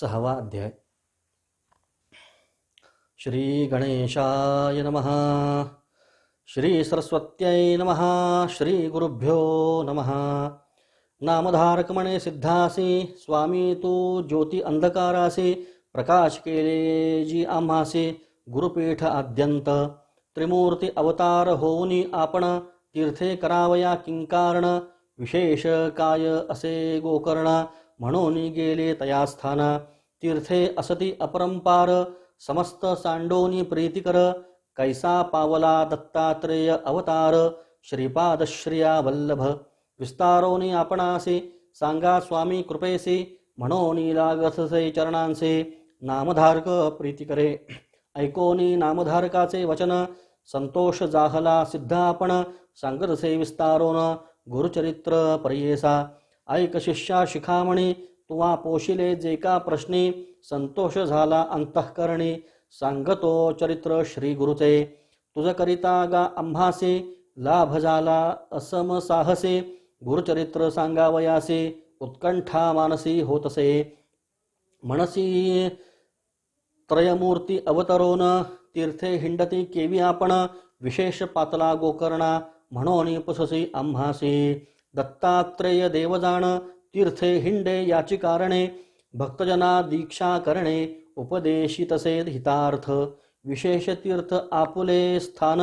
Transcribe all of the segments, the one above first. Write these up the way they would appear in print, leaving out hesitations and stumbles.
6वा अध्याय. श्री गणेशाय नमः. श्री सरस्वत्यै नमः. श्री गुरुभ्यो नमः. नामधारकमणे सिद्धासी स्वामी तू ज्योती अंधकारासी प्रकाश केले जी आम्हासी गुरुपीठ आद्यंत त्रिमूर्ती अवतार होऊनी आपण तीर्थे करावया किंकारण विशेष काय असे गोकर्ण म्हणून गेले तया स्थाना तीर्थे असती अपरंपार समस्त सांडोनी प्रीतिकर कैसा पावला दत्तात्रेय अवतार श्रीपाद श्रिया वल्लभ विस्तारोनी आपणासे सांगा स्वामी कृपेसी म्हणोनी लागससे चरणांसे नामधारक प्रीती करे ऐकोनी नामधारकाचे वचन संतोष जाहला सिद्ध आपण सांगतसे विस्तारोन गुरुचरित्र परियेसा ऐक शिष्या शिखामणी तुवा पोशिले जे का प्रश्नी संतोष झाला अंतःकरणी सांगतो चरित्र श्री गुरुचे तुझ करिता गा आम्हासे लाभ झाला असम साहसे गुरुचरित्र सांगावयासे उत्कंठा मानसी होतसे मनसी त्रयमूर्ती अवतरोन तीर्थे हिंडती केवी आपण विशेष पातला गोकर्णा म्हणून पुससी आम्हासी दत्तात्रेय देवजाण तीर्थे हिंडे याची कारणे भक्तजना दीक्षा करणे उपदेशितसे हितार्थ विशेष तीर्थ आपुले स्थान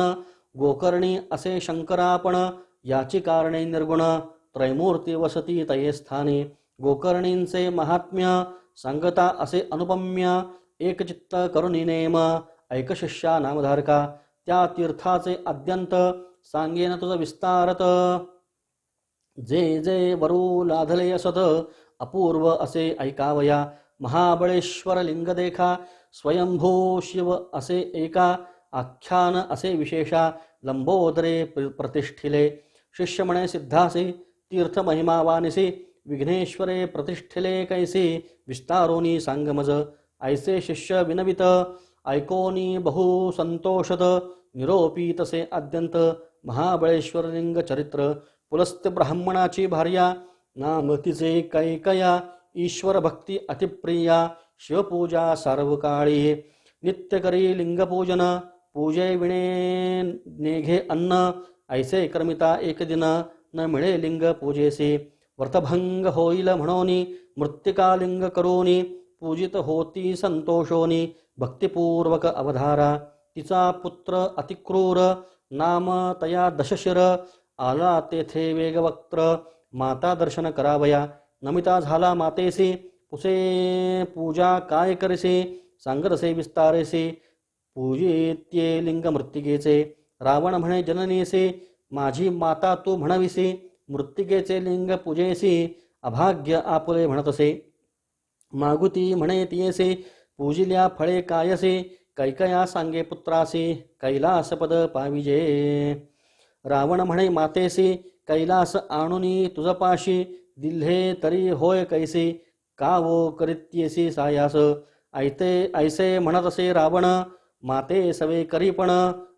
गोकर्णी असे शंकरापण याची कारणे निर्गुण त्रैमूर्ती वसती तये स्थानी गोकर्णींचे महात्म्य सांगता असे अनुपम्य एकचित्त करुणी नेम ऐक शिष्या नामधारका त्या तीर्थाचे आद्यंत सांगेन तुझ विस्तारत जे जे वरू लाधले असत अपूर्व असे ऐकावया महाबळेश्वर लिंग देखा स्वयंभू शिव असे एका आख्यान असे विशेषा लंबोदरे प्रतिष्ठिले शिष्य म्हणे सिद्धासी तीर्थ महिमावानिसी विघ्नेश्वरे प्रतिष्ठिले कैसी विस्तारोनी सांगमज ऐसे शिष्य विनवित ऐकोनी बहु संतोषत निरोपी तसे आद्यंत महाबळेश्वर लिंग चरित्र पुलस्त्य ब्राह्मणाची भार्या नाम तिचे कैकया ईश्वर भक्ती अतिप्रिया शिवपूजा सार्वकाळी नित्य करी लिंगपूजन पूजे विणे नेघे अन्न ऐसे क्रमिता एक दिन न मिळे लिंग पूजेसी व्रतभंग होईल म्हणोनी मृत्तिका लिंग करोनी पूजित होती संतोषोनी भक्तिपूर्वक अवधारा तिचा पुत्र अतिक्रूर नाम तया दशशिर आला तेथे वेगवक्त्र माता दर्शन करावया नमिता झाला मातेसी पुसे पूजा काय करेसे सांगतसे विस्तारेसे पूजित्ये लिंग मृत्तिकेचे रावण म्हणे जननीसे माझी माता तू म्हणविसी मृत्तिकेचे लिंग पूजेसी अभाग्य आपुले म्हणतसे मागुती म्हणे तियेसे पूजिल्या फळे कायसे कैकया सांगे पुत्रासी कैलासपद पाविजे रावण म्हणे मातेसी कैलास आणुनी तुझपाशी दिल्हे तरी होय कैसी का वो करित्येसी सायास ऐसे म्हणतसे रावण माते सवे करीपण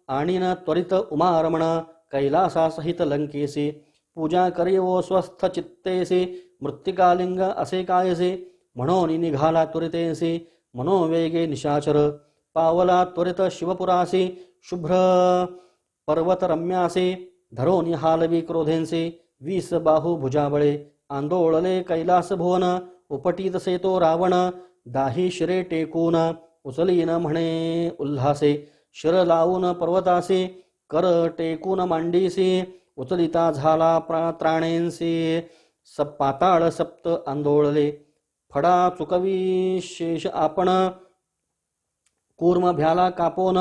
आणीन त्वरित उमारमण कैलासासहित लंकेसी पूजा करी वो स्वस्थ चित्तेसी मृत्तिकालिंग असे कायसे म्हणून निघाला त्वरितेसी मनोवेगे निशाचर पावला त्वरित शिवपुरासी शुभ्र पर्वत रम्यासे धरोनी हालवी क्रोधेंसे 20 बाहू भुजाबळे आंदोळले कैलास भुवन उपटीतसे तो रावण दाही शिरे टेकून उचलीन म्हणे उल्हासे शिर लावून पर्वतासे कर टेकून मांडीसी उचलिता झाला त्राणेंसी पाताळ सप्त आंदोळले फडा चुकवी शेष आपण कूर्म भ्याला कापोन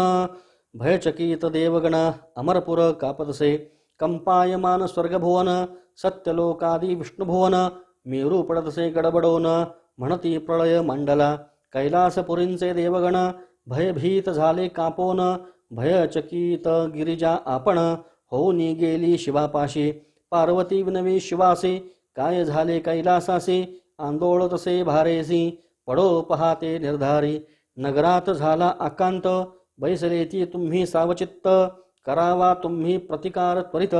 भयचकित देवगण अमरपुर कापतसे कंपायमान स्वर्गभुवन सत्यलोकादी विष्णुभुवन मेरू पडतसे गडबडोन म्हणती प्रळय मंडला कैलासपुरींचे देवगण भयभीत झाले कापोन भयचकित गिरिजा आपण होऊनी गेली शिवापाशी पार्वती विनवी शिवासी काय झाले कैलासासी आंदोळतसे भारेसी पडो पहाते निर्धारी नगरात झाला आकांत बैसलेती तुम्ही सावचित्त करावा तुम्ही प्रतिकार त्वरित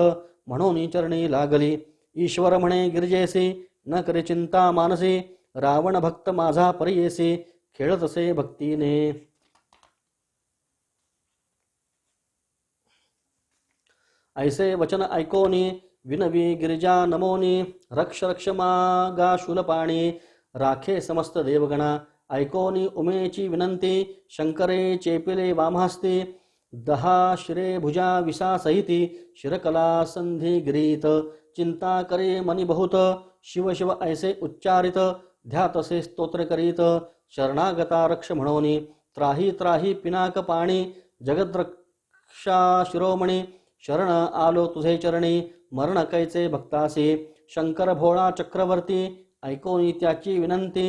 म्हणून चरणी लागली ईश्वर म्हणे गिरिजेसी न करे चिंता मानसी रावण भक्त माझा परियेसी खेळतसे भक्तीने। ऐसे वचन ऐकोनी विनवी गिरिजा नमोनी रक्ष रक्ष मागा शूलपाणी राखे समस्त देवगणा। ऐकोनी उमेची विनंती शंकरे चेपिले वामहस्ती 10 शिरे भुजा विसासहिती शिरकला संधी गिरीत चिंता करे मनी बहुत शिव शिव ऐसे उच्चारित ध्यातसे स्तोत्र करीत शरणागता रक्ष म्हणोनी त्राही त्राही पिनाक पाणी जगद्रक्षा शिरोमणी शरण आलो तुझे चरणी मरण कैचे भक्तासी शंकर भोळा चक्रवर्ती ऐकोनी त्याची विनंती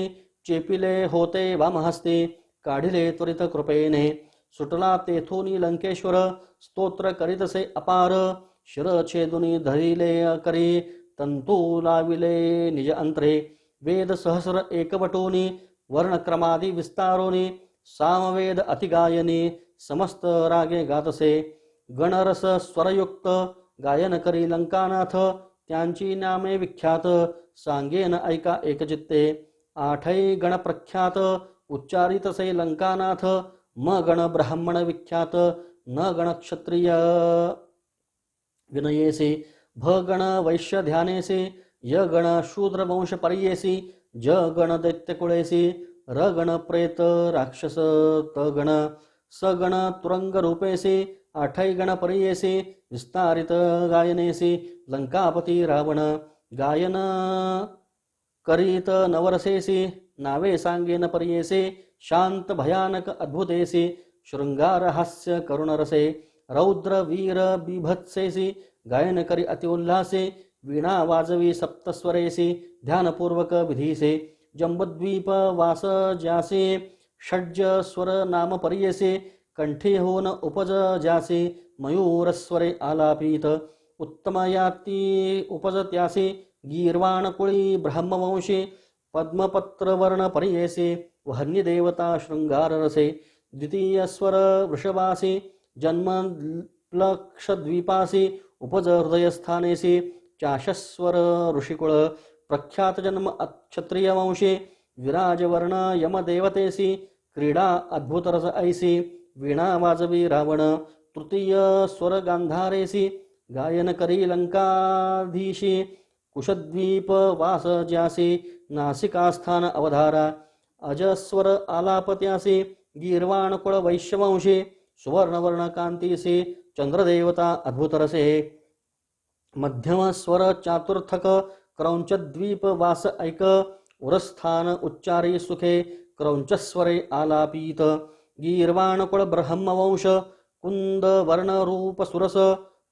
चेपिले होते वामहस्ती काढिले त्वरित कृपेने सुटला तेथुनी लंकेश्वर स्तोत्र करीतसे अपार शिर छेदुनी धरिले करी तंतू लाविले निज अंतरे वेद सहस्र एकवटोनी वर्णक्रमादि विस्तारोनी सामवेद अतिगायनी समस्त रागे गातसे गणरस स्वरयुक्त गायन करी लंकानाथ त्यांची नामे विख्यात सांगेन ऐका एकचित्ते 8 गण प्रख्यात उच्चारितसे लंकानाथ म गण ब्राह्मण विख्यात न गण क्षत्रिय विनयेसी भ गण वैश्य ध्यानेसी य गण शूद्र वंश परियेसी ज गण दैत्य कुळेसी र गण प्रेत राक्षस त गण स गण तुरंग रूपेसी 8 गण परियेसी विस्तारित गायनेसी लंकापती रावण गायन करीत नवरसेसी नावे सांगेन परियेसी शांत भयानक अद्भुतेसी शृंगार हास्य करुणरसे रौद्र वीर बिभत्सेसी गायन करी अति उल्हासे वीणा वाजवी सप्तस्वरेसी ध्यानपूर्वक विधीसे जंबद्वीप वास ज्यासे षड्ज स्वर नाम परियेसे कंठी होन उपज ज्यासे मयूरस्वरे आलापित उत्तमयाती उपज त्यासे गीर्वाण कुळी ब्रह्मवंशी पद्मपत्रवर्ण परियेसे वहन्यदेवता शृंगाररसे द्वितीय स्वर वृषभासी जन्म लक्षद्वीपासी उपज हृदयस्थानेसी चाशस्वर ऋषिकुळ प्रख्यात जन्म क्षत्रियवंशी विराजवर्ण यमदेवतेसी क्रीडा अद्भुतरस ऐसी वीणा वाजवी रावण तृतीय स्वर गांधारेसी गायन करी लंकाधीशी कुशद्वीप वास ज्यासी नासिकास्थान अवधारा अजस्वर आलापत्यासी गीर्वाण कुळ वैश्यवंशी सुवर्णवर्ण कांतीसी चंद्रदेवता अद्भुतरसे मध्यम स्वर चातुर्थक क्रौंचद्वीप वास ऐक उरस्थान उच्चारी सुखे क्रौंचस्वरे आलापीत गीर्वाण कुळ ब्रह्मवंश कुंद वर्ण रूप सुरस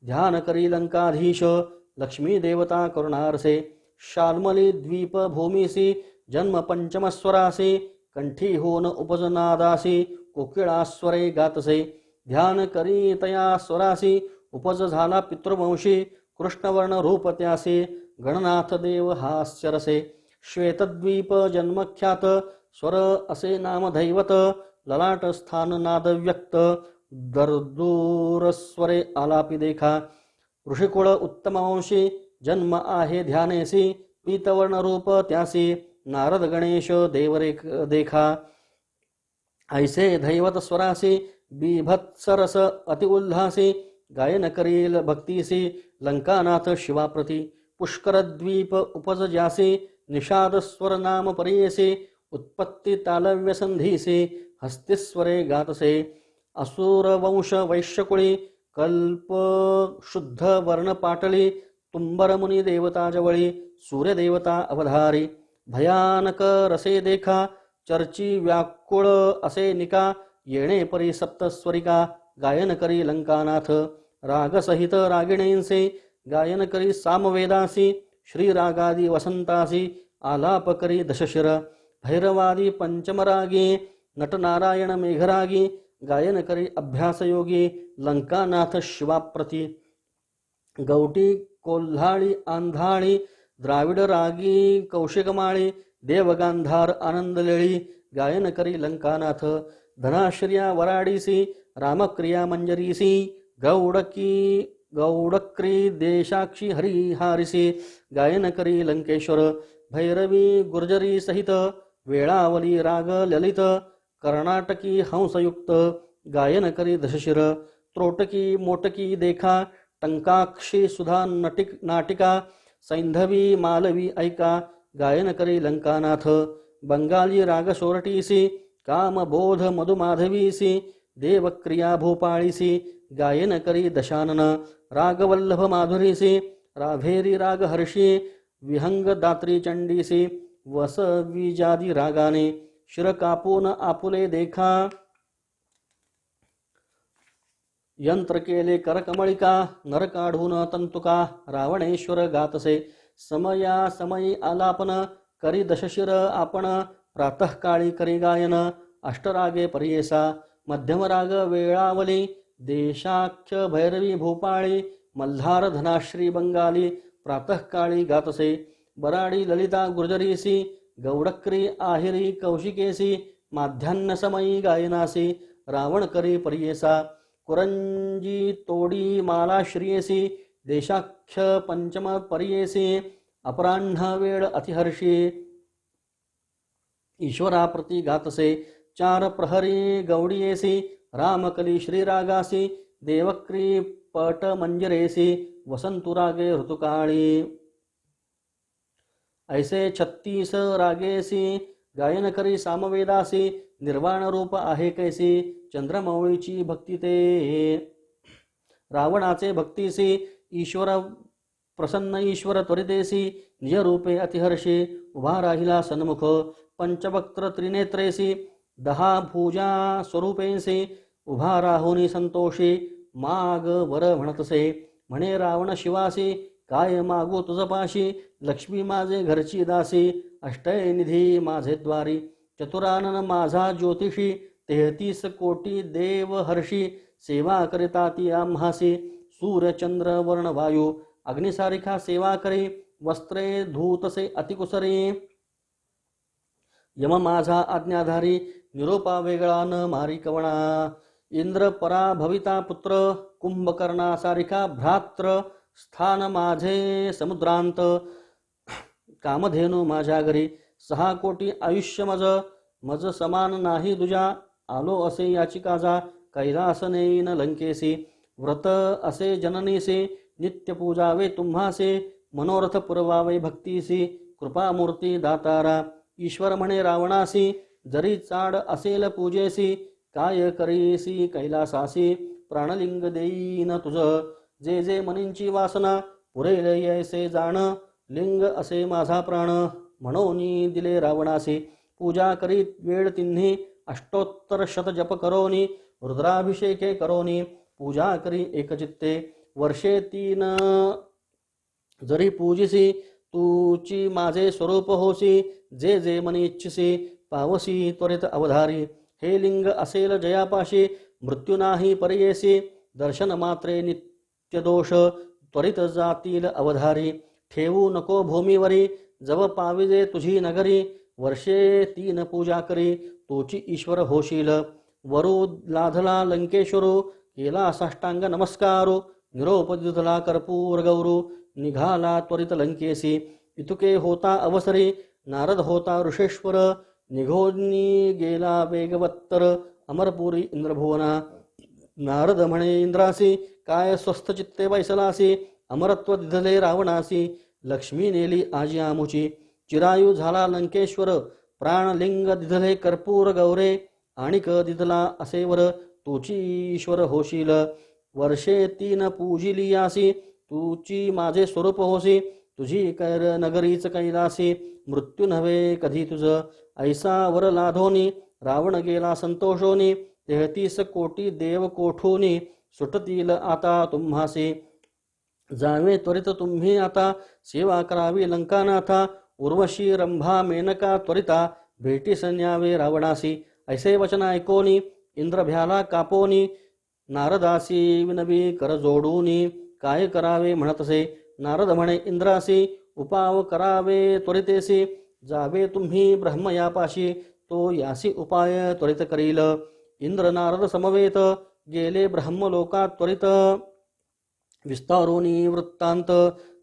ध्यान करी लंकाधीश लक्ष्मी देवता करुणारसे शाल्मली द्वीप भूमिसी जन्म पंचमस्वरासी कंठी होन उपजनादासी कोकिळास्वरे गातसे ध्यान करी तया स्वरासी उपज झाला पितृवंशी कृष्णवर्ण रूप त्यासी गणनाथ देव हास्यरसे श्वेतद्वीप जन्मख्यात स्वर असे नाम दैवत ललाट स्थान नाद व्यक्त दर्दूरस्वरे आलापी देखा ऋषिकुळ उत्तमवंशी जन्म आहे ध्यानेसी पीतवर्ण रूप त्यासी नारद गणेश देवरेख देखा ऐसे दैवत स्वरासी बिभत्सरस अति उल्हासी गायन करील भक्तीसी लंकानाथ शिवाप्रती पुष्करद्वीप उपज ज्यासी निषाद स्वर नाम परियेसी उत्पत्ती तालव्य संधीसी हस्तिस्वरे गातसे असुर वंश वैश्यकुळी कल्प शुद्ध वर्ण पाटली तुंबर मुनी देवता जवळी सूर्यदेवता अवधारी भयानक रसे देखा चर्ची व्याकुळ असे निका येणे परी सप्तस्वरिका गायन करी लंकानाथ रागसहित रागिणींसे गायन करी सामवेदासी श्रीरागादी वसंतासी आलाप करी दशशिर भैरवादी पंचमरागी नटनारायण मेघरागी गायन करी अभ्यासयोगी लंकानाथ शिवाप्रती गौटी कोल्हाळी आंधाळी द्राविड रागी कौशिकमाळी देवगांधार आनंदलेळी गायन करी लंकानाथ धनाश्रिया वराडीसी रामक्रिया मंजरीसी गौडक्री देशाक्षी हरिहारिसी गायन करी लंकेश्वर भैरवी गुर्जरी सहित वेळावली राग ललित कर्नाटकी हंसयुक्त गायन करी दशशिर त्रोटकी मोटकी देखा टंकाक्षी सुधा नाटिका सैंधवी मालवी ऐका गायन करी लंकानाथ बंगाली राग सोरटीसी कामबोध मधुमाधवीसी देवक्रिया भूपाळीसी गायन करी दशानन रागवल्लभ माधुरीसी राभेरी राग हर्षी विहंग दात्री चंडीसी वस विजादी रागाने शिर कापून आपुले देखा यंत्र केले करकमळिका नर काढून तंतुका रावणेश्वर गातसे समया समयी आलापन करी दशशिर आपण प्रातःकाळी करी गायन अष्टरागे पर्येसा मध्यमराग वेळावली देशाख्य भैरवी भूपाळी मल्हार धनाश्री बंगाली प्रातःकाळी गातसे बराडी ललिता गुर्जरीसी गौडक्री आहिरी कौशिकेसी माध्यान्ह समयी गायनासी रावण करी पर्येसा कुरंजी तोडी माला श्रियेसी देशाख्य पंचम पर्येसी अपराह्न वेळ अतिहर्षी ईश्वराप्रती गातसे चार प्रहरी गौडीयेसी रामकली श्रीरागासी देवक्री पट मंजरेसी वसंतुरागे ऋतुकाळी ऐसे 36 रागेसी गायन करी सामवेदासी निर्वाण रूप आहे कैसी चंद्रमौळीची भक्ती ते रावणाचे भक्तीसी ईश्वर प्रसन्न ईश्वर त्वरितेसी निजरूपे अतिहर्षी उभा राहिला सन्मुख पंचवक्त्र त्रिनेत्रेसी 10 भुजा स्वरूपेसी उभा राहुनी संतोषी माग वर म्हणतसे म्हणे रावण शिवासी काय मागू तुझपाशी लक्ष्मी माझे घरची दासी अष्टयनिधी माझे द्वारी चतुरानन माझा ज्योतिषी 33 कोटी देव हर्षी सेवा करिता ती आम्हासी सूर्य चंद्र वर्ण वायू अग्निसारिखा सेवा करी वस्त्रे धूतसे अतिकुसरी यम माझा आज्ञाधारी निरोपा वेगळा न मारी कवणा इंद्र पराभविता पुत्र कुंभकर्णा सारिखा भ्रात्र स्थान माझे समुद्रांत कामधेनू माझ्या घरी 6 कोटी आयुष्य मज समान नाही दुजा आलो असे याची काजा कैलास नेईन लंकेसी व्रत असे जननीसी नित्य पूजावे तुम्हासे मनोरथ पुरवावे भक्तीसी कृपामूर्ती दातारा ईश्वर म्हणे रावणासी जरी चाड असेल पूजेसी काय करीसी कैलासासी प्राणलिंग देईन तुझ जे जे मनींची वासना पुरेल यैसे जाण लिंग असे माझा प्राण म्हणोनी दिले रावणासी पूजा करीत वेळ तिन्ही अष्टोत्तर शत जप करोनी रुद्राभिषेके करोनी पूजा करी एकचित्ते वर्षे 3 जरी पूजिसी तूची माझे स्वरूप होसी जे जे मनी इच्छिसी पावसी त्वरित अवधारी हे लिंग असेल जयापाशी मृत्यू नाही पर्येसी दर्शन मात्रे नित्यदोष त्वरित जातील अवधारी ठेवू नको भूमीवरी जव पाविजे तुझी नगरी वर्षे 3 पूजा करी तोची ईश्वर होशील वरू लाधला लंकेश्वरू केला साष्टांग नमस्कारू निरोप दिधला कर्पूर गौरू निघाला त्वरित लंकेसी इतुके होता अवसरी नारद होता ऋषेश्वर निघोनी गेला वेगवत्तर अमरपुरी इंद्रभुवना नारद म्हणे इंद्रासी काय स्वस्थ चित्ते बैसलासी अमरत्व दिधले रावणासी लक्ष्मी नेली आजी आमुची चिरायू झाला लंकेश्वर प्राणलिंग दिधले कर्पूर गौरे आणिक दिधला असेवर तुची ईश्वर होशील वर्षे 3 पूजिलियासी तुची माझे स्वरूप होसी तुझी कर नगरीच कैलासी मृत्यू नव्हे कधी तुझ ऐसा वर लाधोनी रावण गेला संतोषोनी 33 कोटी देव कोठोनी सुटतील आता तुम्हासी जावे त्वरित तुम्ही आता सेवा करावी लंकानाथा उर्वशी रंभा मेनका त्वरिता भेटीस न्यावे रावणासी ऐसे वचन ऐकोनी इंद्र भ्याला कापोनी नारदासी विनवी कर जोडूनी काय करावे म्हणतसे नारद म्हणे इंद्रासी उपाव करावे त्वरितेसी जावे तुम्ही ब्रह्मयापाशी तो यासी उपाय त्वरित करील इंद्र नारद समवेत गेले ब्रह्मलोकात त्वरित विस्तारोनी वृत्तांत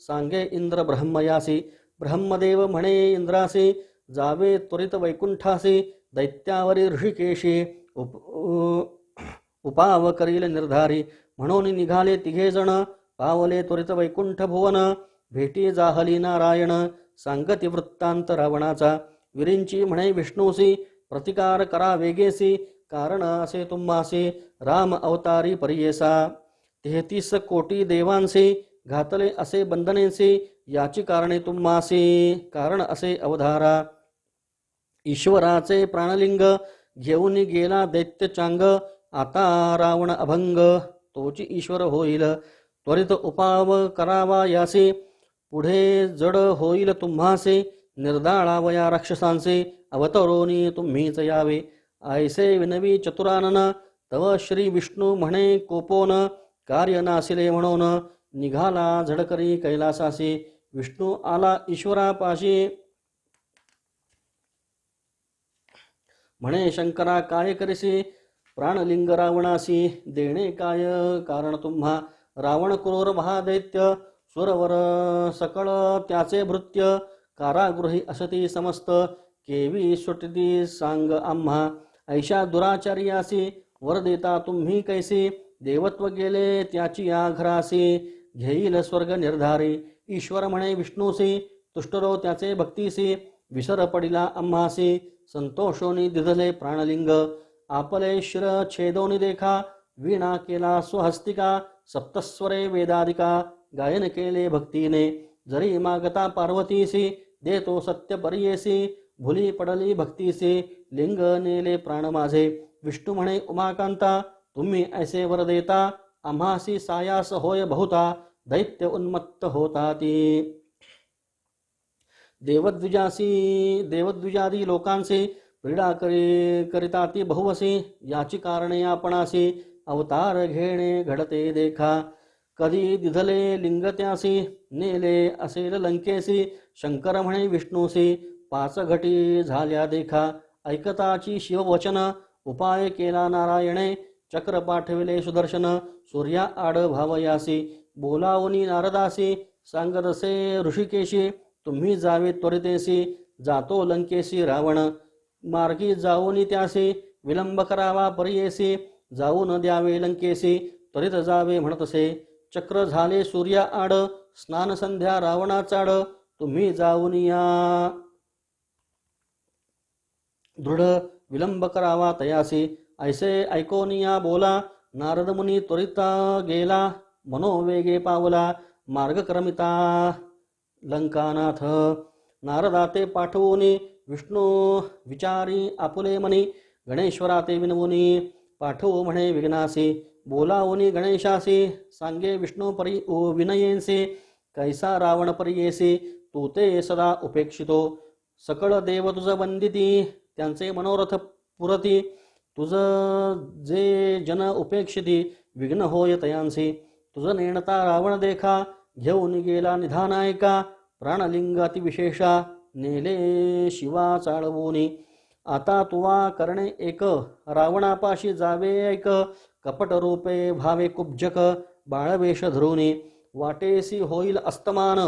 सांगे इंद्र ब्रह्मयासी ब्रह्मदेव म्हणे इंद्रासी, जावे त्वरित वैकुंठासी, दैत्यावरी ऋषिकेशी उपाव करील निर्धारी. म्हणून निघाले तिघे जण, पावले त्वरित वैकुंठ भुवन. भेटी जाहली नारायण, सांगती वृत्तांत रावणाचा. विरिंची म्हणे विष्णूसी, प्रतिकार करा वेगेसी, कारण असे तुम्हासी राम अवतारी परियेसा. 33 कोटी देवांसी, घातले असे बंधनेसी, याची कारणे तुम्हासी कारण असे अवधारा. ईश्वराचे प्राणलिंग, घेऊन गेला दैत्य चांग. आता रावण अभंग, तोची ईश्वर होईल. त्वरित उपाव करावा यासी, पुढे जड होईल तुम्हासे. निर्दाळावया राक्षसांचे, अवतरोनी तुम्हीच यावे. ऐसे विनवी चतुरानन, तव श्री विष्णू म्हणे कोपोन. कार्य नासिले म्हणून, निघाला झडकरी कैलासासी. विष्णू आला ईश्वरापाशी, म्हणे शंकरा काय करीसी. प्राणलिंग रावणासी, देणे काय कारण तुम्हा. रावण क्रूर महादैत्य, सुरवर सकळ त्याचे भृत्य. कारागृही असती समस्त, केवी सुटती सांग आम्हा. ऐशा दुराचार्यासी, वर देता तुम्ही कैसी. देवत्व गेले त्याची आघरासी, घेईल स्वर्ग निर्धारी. ईश्वर म्हणे विष्णूसी, तुष्टरो त्याचे भक्तीसी. विसर पडिला आम्हासी, संतोषोनी दिधले प्राणलिंग. आपले शिर छेदोनी देखा, वीणा केला स्वहस्तिका. सप्तस्वरे वेदादिका, गायन केले भक्तीने. जरी मागता पार्वतीसी, देतो सत्य परियेसी. भुली पडली भक्तीसी, लिंग नेले प्राण माझे. विष्णू म्हणे उमाकांता, तुम्ही ऐसे वर देता. आम्हासी सायास होय बहुता, दैत्य उन्मत्त होता ती. देवद्विजादी लोकांचे, पीडा करिता ती बहुवसी. याची कारणे आपणासी, अवतार घेणे घडते देखा. कधी दिधले लिंग त्यासी, नेले असेल लंकेसी. शंकर म्हणे विष्णूसी, 5 घटी झाल्या देखा. ऐकताची शिववचन, उपाय केला नारायणे. चक्र पाठविले सुदर्शन, सूर्या आड भावयासी. बोलावनी नारदासी, सांगतसे ऋषिकेशी. तुम्ही जावे त्वरितेसी, जातो लंकेशी रावण. मार्गी जाऊनी त्यासी, विलंब करावा परियेसी. जाऊ न द्यावे लंकेसी, त्वरित जावे म्हणतसे. चक्र झाले सूर्या आड, स्नान संध्या रावणा चाड. तुम्ही जाऊन या दृढ, विलंब करावा तयासी. ऐसे ऐकोनिया बोला, नारद मुनी त्वरिता गेला. मनोवेगे पावला, मार्गक्रमिता लंकानाथ. नारदाते पाठवूनी, विष्णू विचारी आपुले मनी. गणेश्वराते विनवुनी, पाठवू म्हणे विघ्नासी. बोलावुनी गणेशासी, सांगे विष्णू परी विनयेसी. कैसा रावण परियेसी, तू ते सदा उपेक्षितो. सकळ देव तुझ वंदिती, त्यांचे मनोरथ पुरती. तुझ जे जन उपेक्षिती, विघ्न होय तयांसी. तुझ नेणता रावण देखा, घेऊन गेला निधानायका. प्राणलिंग अतिविशेषा, नेले शिवा चाळवूनी. आता तुवा करणे एक, रावणापाशी जावे ऐक. कपट रूपे भावे कुब्जक, बाळवेश धरुनी. वाटेसी होईल अस्तमान,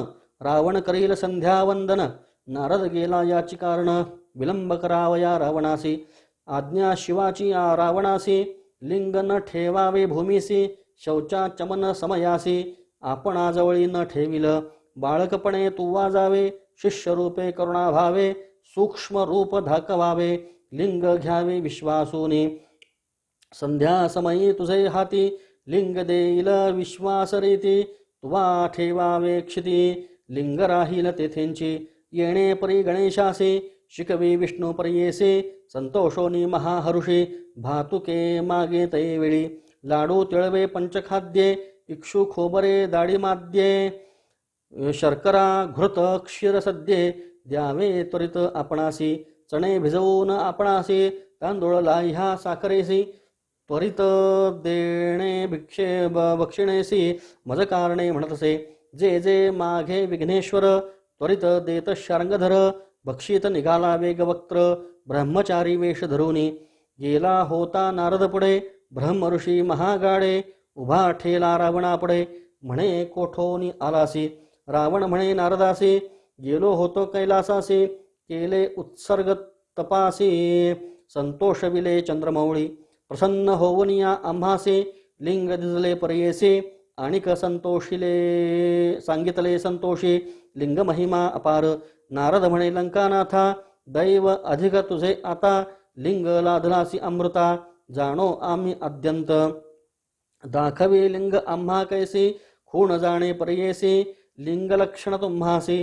रावण करील संध्यावंदन. नारद गेला याची कारण, विलंब करावया रावणासी. आज्ञा शिवाची रावणासी, लिंग न ठेवावे भूमीसी. शौचा चमन समयासी, आपणाजवळी न ठेविल. बाळकपणे तुवा जावे, शिष्यरूपे करुणाभावे. सूक्ष्म रूप धाकवावे, लिंग घ्यावे विश्वासूनी. संध्या समयी तुझे हाती, लिंग देईल विश्वास रीती. तुवा ठेवावे क्षिती, लिंग राहील तेथेंची. येणे परी गणेशासी, शिकवी विष्णू परियेसी. संतोषोनी महाहरुषी, भातुके मागे तये वेळी. लाडू तिळवे पंचखाद्ये, इक्षु खोबरे दाढीमाद्ये. शर्करा घृत क्षीर सद्ये, द्यावे त्वरित आपणासी. चणे भिजवून आपणासी, तांदूळ लाह्या साखरेसी. त्वरित देणे बक्षिणेसी, मज कारणे म्हणतसे. जे जे माघे विघ्नेश्वर, त्वरित देत शार्ंगधर. बक्षित निघाला वेगवक्त्र, ब्रह्मचारी वेश धरुनी. गेला होता नारद पुढे, ब्रह्म ऋषी महागाडे. उभा ठेला रावणापुढे, म्हणे कोठोनी आलासी. रावण म्हणे नारदासी, गेलो होतो कैलासासी केले उत्सर्ग तपासी संतोषविले चंद्रमौळी प्रसन्न होवनिया आम्हासे लिंग दिजले पर्येसे आणिक संतोषिले सांगितले संतोषी लिंग महिमा अपार नारद म्हणे लंकानाथा दैव अधिक तुझे आता लिंग लाधलासी अमृता जाणो आम्ही अद्यंत दाखवे लिंग आम्हा कैसे खूण जाणे पर्येसे लिंग लक्षण तुम्हासे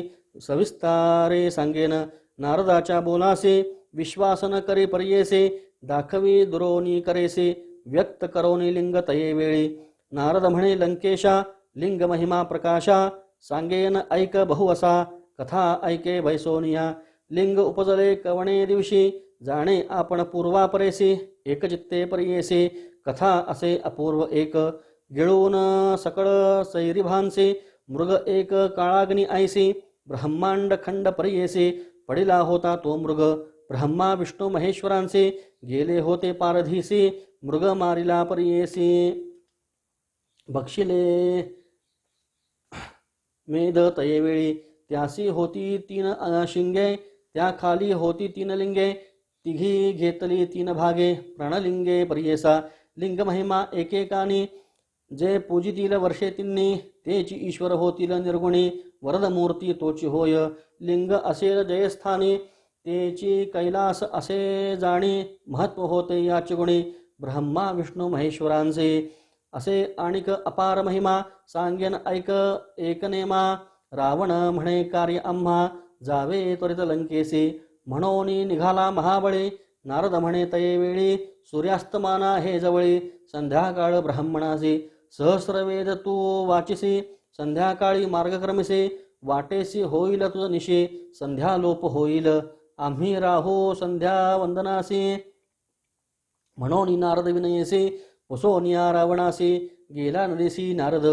सविस्तारे सांगेन नारदाच्या बोलासे विश्वास न करे पर्येसे दाखवी दुरोनी करेसे व्यक्त करोनी लिंग तये वेळी नारद म्हणे लंकेशा लिंग महिमा प्रकाशा सांगेन ऐक बहुवसा कथा ऐके भैसोनिया लिंग उपजले कवणे दिवशी जाणे आपण पूर्वापरेसी एकचित्ते पर्येसे कथा असे अपूर्व एक गिळून सकळ सैरिभांसे मृग एक काळाग्नी ऐसी ब्रह्मांड खंड पर्येसे पडिला होता तो मृग ब्रह्मा विष्णू महेश्वरांचे गेले होते पारधीसी मृग मारिला पर्येसी बक्षिले मेद तयेवेळी त्यासी होती 3 शिंगे त्या खाली होती 3 लिंगे तिघी घेतली 3 भागे प्रणलिंगे पर्येसा लिंग महिमा एकेकानी जे पूजितील वर्षे तिन्ही तेची ईश्वर होतील निर्गुणी वरदमूर्ती तोची होय लिंग असेल जयस्थानी तेची कैलास असे जाणी महत्व होते याची गुणी ब्रह्मा विष्णू महेश्वरांचे असे आणिक अपार महिमा सांगेन ऐक एकनेमा रावण म्हणे कार्य आम्हा जावे त्वरित लंकेसी म्हणून निघाला महाबळी नारद म्हणे तये वेळी सूर्यास्तमाना हे जवळी संध्याकाळ ब्राह्मणासी सहस्रवेद तू वाचिसी संध्याकाळी मार्गक्रमिसे वाटेसी होईल तुझ निशी संध्यालोप होईल आम्ही राहो संध्या वंदनासी म्हणून नारद विनयसी पुसोनिया रावणासी गेला नदीसी नारद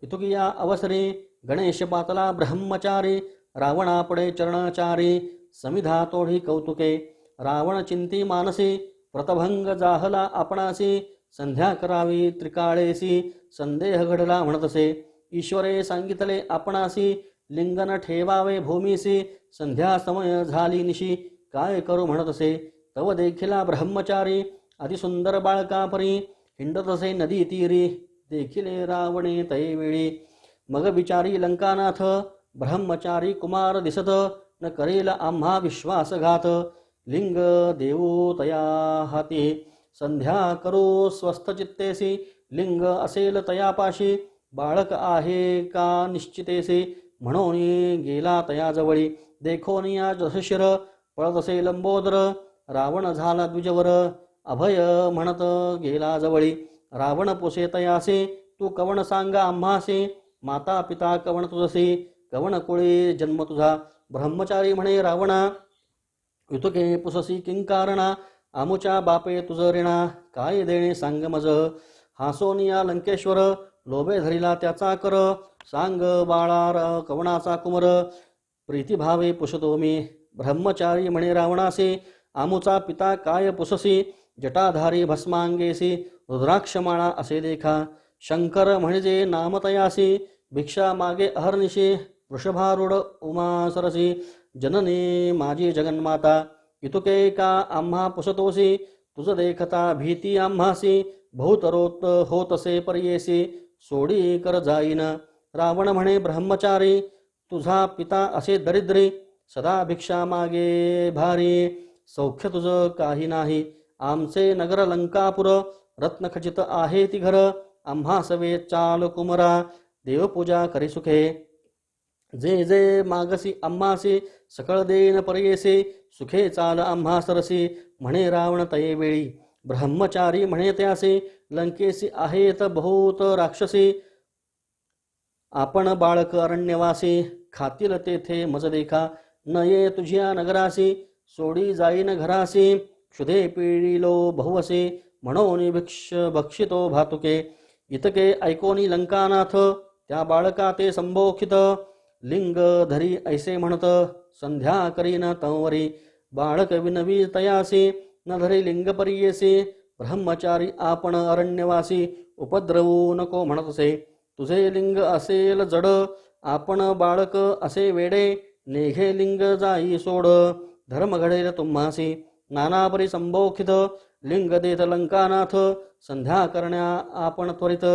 पितुकिया अवसरे गणेश पातला ब्रह्मचारी रावणापडे चरणाचारी समिधा तोढी कौतुके रावण चिंती मानसी व्रतभंग जाहला आपणासी संध्या करावी त्रिकाळेसी संदेह घडला म्हणतसे ईश्वरे सांगितले आपणासी लिंगन ठेवावे भूमीसी संध्या समय झाली निशी काय करू म्हणतसे तव देखिला ब्रह्मचारी अतिसुंदर बाळकापरी हिंडतसे नदी तीरी देखिले रावणे तैवेळी मग विचारी लंकानाथ ब्रह्मचारी कुमार दिसत न करेल आम्हा विश्वासघात लिंग देऊ तया हाती संध्या करू स्वस्थ चित्तेसी लिंग असेल तयापाशी बाळक आहे का निश्चितेसी म्हणून गेला तयाजवळी देखोनिया जसशिर पळत असे लंबोदर रावण झाला द्विजवर अभय म्हणत गेला जवळी रावण पोसे तयासे तू कवण सांगा आम्हासे माता पिता कवण तुझसे कवण कुळे जन्म तुझा ब्रह्मचारी म्हणे रावणा युतके पुससी किंकारणा आमुच्या बापे तुझ ऋणा काय देणे सांग मज हासोनिया लंकेश्वर लोभे धरिला त्याचा कर सांग बाळा कवणाचा कुमर प्रीतिभावे पुसतो मी ब्रह्मचारी म्हणे रावणासे आमुचा पिता काय पुससी जटाधारी भस्मांगेसी रुद्राक्षमाळा असे देखा शंकर म्हणजे नामतयासी भिक्षा मागे अहर्निशी वृषभारूढ उमा सरसी जननी माझी जगन्माता इतुके का आम्हा पुसतोसी तुझ देखता भीती आम्हासी बहुतरोत होतसे पर्येसी सोडी कर जाईन रावण म्हणे ब्रह्मचारी तुझा पिता असे दरिद्री सदा भिक्षा मागे भारी सौख्य तुझ काही नाही आमचे नगर लंकापुर रत्नखचित आहे ती घर आम्हा सवे चाल कुमरा देवपूजा करी सुखे जे जे मागसी आम्हासी सकळ देन पर्येसे सुखे चाल आम्हा सरसी म्हणे रावण तये वेळी ब्रह्मचारी म्हणे त्यासे लंकेसी आहेत बहुत राक्षसी आपण बाळक अरण्यवासी खातील तेथे मज देखा न ये तुझ्या नगरासी सोडी जाईन घरासी क्षुधे पिळीलो बहुवसे म्हणून भक्षितो भातुके इतके ऐकोनी लंकानाथ त्या बाळका ते संबोखित लिंग धरी ऐसे म्हणत संध्या करीन तंवरी बाळक विनवी तयासी न धरी लिंग पर्येसी ब्रह्मचारी आपण अरण्यवासी उपद्रवू नको म्हणतसे तुझे लिंग असेल जड आपण बाळक असे वेडे नेघे लिंग जाई सोड धर्म घडेल तुम्हासी नानापरी संबोखित लिंग देत लंकानाथ संध्या करण्या आपण त्वरित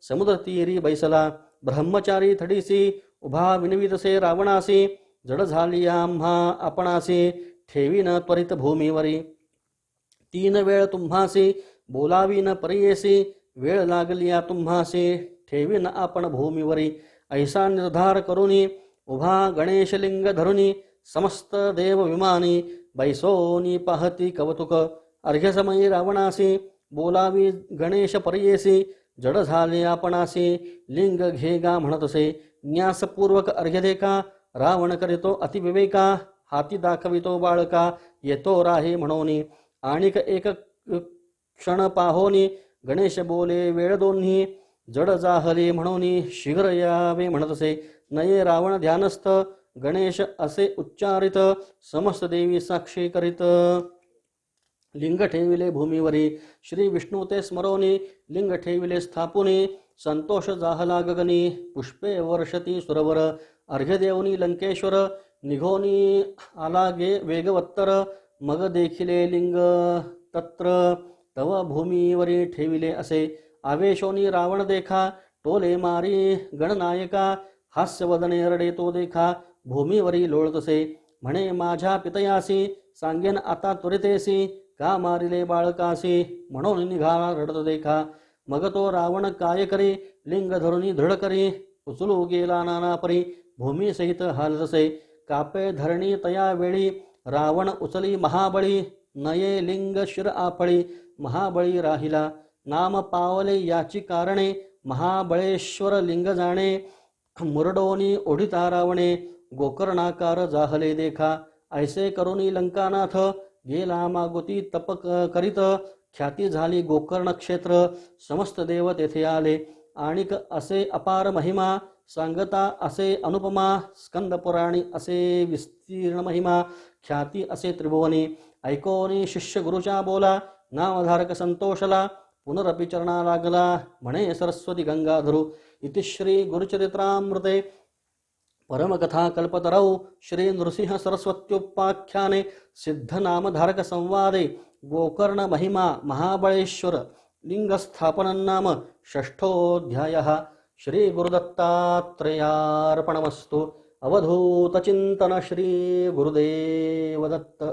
समुद्र तीरी बैसला ब्रह्मचारी थडीसी उभा विनवितसे रावणासी जड झाली आम्हा आपणासी ठेवीन त्वरित भूमीवरी 3 वेळ तुम्हासी बोलावीन परियेसी वेळ लागलिया तुम्हासी ठेवीन आपण भूमीवरी ऐसा निर्धार करुनी उभा गणेशलिंग धरुनी समस्त देव विमानी बैसोनी पाहती कवतुक अर्घ्यसमयी रावणासी बोलावी गणेश परियेसी जड झाले आपणासी लिंग घेगा म्हणतसे न्यासपूर्वक अर्घ्य देका रावण करीतो अतिविवेका हाती दाखवितो बाळका येतो राहे म्हणोनी आणिक एक क्षण पाहोनी गणेश बोले वेळ दोन्ही जड जाहले म्हणोनी शीघ्र यावे म्हणतसे नये रावण ध्यानस्थ गणेश असे उच्चारित समस्त देवी साक्षी करीत लिंग ठेविले भूमीवरी श्री विष्णू ते स्मरोनी लिंग ठेविले स्थापुनी संतोष जाहला गगनी पुष्पे वर्षती सुरवर अर्घ्य देवनी लंकेश्वर निघोनी आला गे वेगवत्तर मग देखिले लिंग तत्र तव भूमीवरी ठेविले असे आवेशोनी रावण देखा टोले मारी गणनायका हास्यवदने रडे तो देखा भूमीवरी लोळतसे म्हणे माझ्या पितयासी सांगेन आता त्वरितेसी का मारिले बाळकासी म्हणून निघाला रडत देखा मग तो रावण काय करी लिंग धरुनी दृढ करी उचलू गेला नाना परी भूमी सहित हालतसे कापे धरणी तया वेळी रावण उचली महाबळी नये लिंग शिर आपळी महाबळी राहिला नाम पावले याची कारणे महाबळेश्वर लिंग जाणे मुरडोनी ओढिता रावणे गोकर्णाकार जाहले देखा ऐसे करुनी लंकानाथ गेला मागुती तप करीत ख्याती झाली गोकर्ण क्षेत्र समस्त देव तेथे आले आणिक असे अपार महिमा सांगता असे अनुपमा स्कंद पुराणी असे विस्तीर्ण महिमा ख्याती असे त्रिभुवनी ऐकोनी शिष्य गुरुच्या बोला नामधारक संतोषला पुनरपि चरणा लागला म्हणे सरस्वती गंगाधरू इति श्री गुरुचरित्रामृते परमकथा कल्पतरौ श्री नृसिंह सरस्वत्युपाख्याने सिद्धनामधारक संवादे गोकर्ण महिमा महाबळेश्वर लिंगस्थापनं नाम षष्ठोऽध्यायः श्री गुरुदत्तात्रेयार्पणमस्तु अवधूत चिंतन श्री गुरुदेव दत्त।